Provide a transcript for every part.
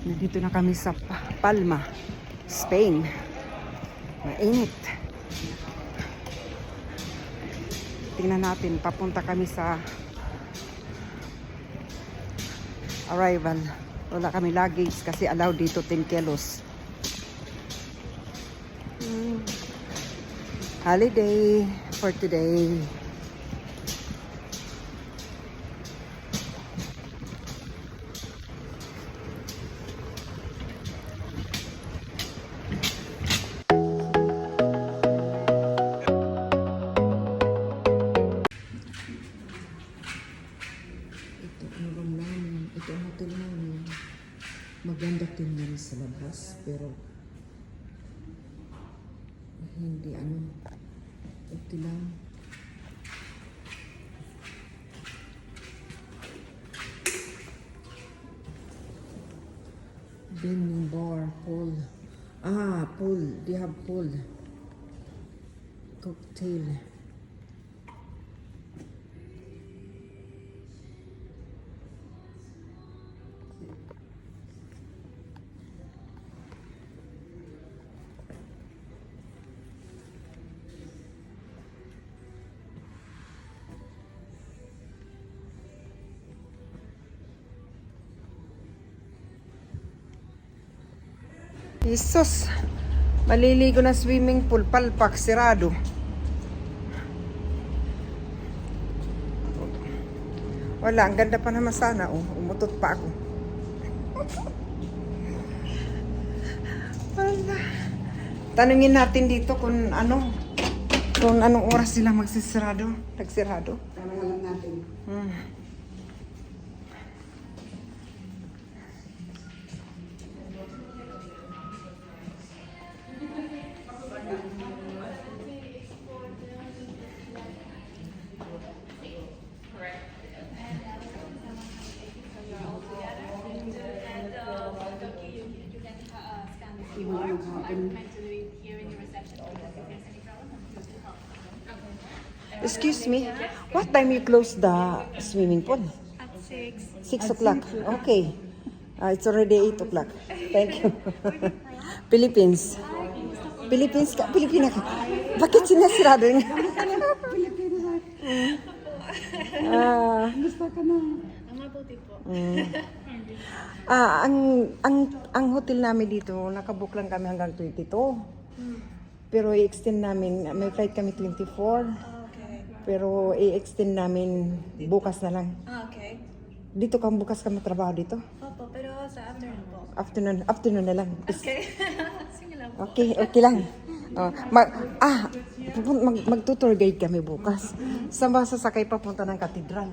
Nandito na kami sa Palma, Spain. Mainit. Tingnan natin, papunta kami sa arrival. Wala kami luggage kasi allowed dito 10 kilos. Holiday for today. Ito ang hotel namin. Maganda tingnan sa labas, pero hindi ito lang. Dining bar, pool. Pool. They have pool. Cocktail. Jesus, maliligo na swimming pool, palpak, sirado. Wala, ang ganda pa naman sana. Umutot pa ako. Wala. Tanungin natin dito kung anong oras sila magsisirado. Nagsirado. Tanungin natin. Excuse me, what time you close the swimming pool? At 6. 6 o'clock. Okay. It's already 8 o'clock. Thank you. Philippines. Philippines ka? Pilipina ka? Bakit sinasirado yun? Gusto ka na. Ang mabuti po. Ang hotel namin dito, nakabook lang kami hanggang 22. Pero i-extend namin, may flight kami 24. Okay. Pero i-extend namin bukas na lang. Okay. Dito bukas kami trabaho dito. Opo, pero sa afternoon po. Afternoon na lang. Okay. Sige lang po. Okay lang. Mag-tour guide kami bukas. Saan ba sasakay papunta ng katedral?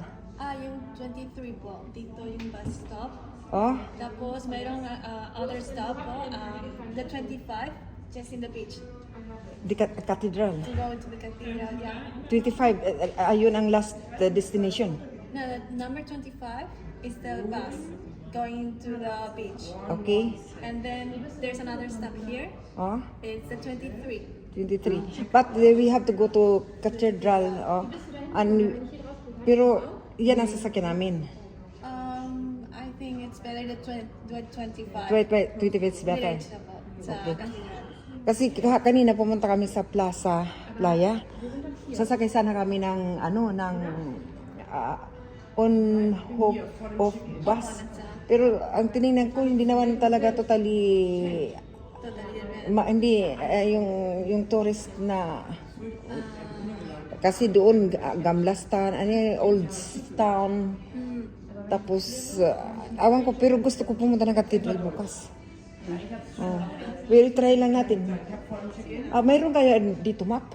Yung 23 po. Dito yung bus stop. Oh, Tapos mayroong other stop po. The 25, just in the beach. the cathedral. To go into the cathedral, yeah. 25, ayun ang last destination. No, the number 25 is the bus going to the beach. Okay. And then there's another stop here. Oh, It's the 23. 23. But we have to go to cathedral. Oh, pero yan ang sasakyan namin. I think it's better the 25. 25 is better. Diretso po sa Okay. cathedral. Kasi kanina pumunta kami sa Playa. Sasakay sana kami ng on hope of bus. Pero ang tiningnan ko hindi naman talaga totally hindi yung tourist na kasi doon Gamlas Town, Old Town. Tapos awan ko pero gusto ko pumunta ng cathedral bukas. We'll try lang natin. Mayroon kaya dito map?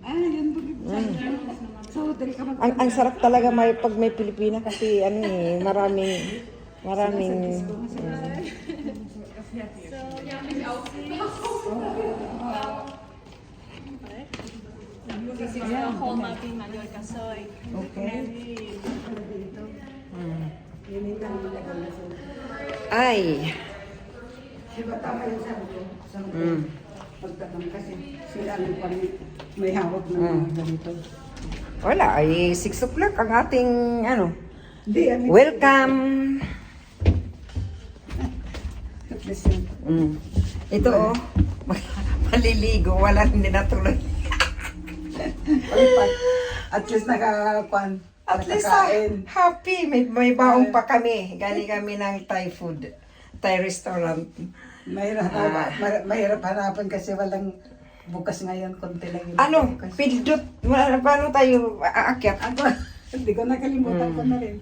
Yan po. So, dali ka Ang sarap talaga pag may Pilipina kasi maraming This is the whole mapping Mallorca. So, okay. Ay. Diba tama yung sabi ko? Sabi ko, pagtakam kasi sila may hawak na mga ganito. Wala, ay 6 o'clock ang ating Hindi, welcome. Ito oh, maliligo, wala hindi natuloy. Palipat. At least nakakuan. At least nakakain. happy, may baong pa kami. Galing kami ng Thai food, Thai restaurant. Mahirap hanapan kasi walang bukas ngayon, konti lang yung Ano, bukas. pindot, paano tayo aakyat? Ako, hindi ko nakalimutan ko na rin.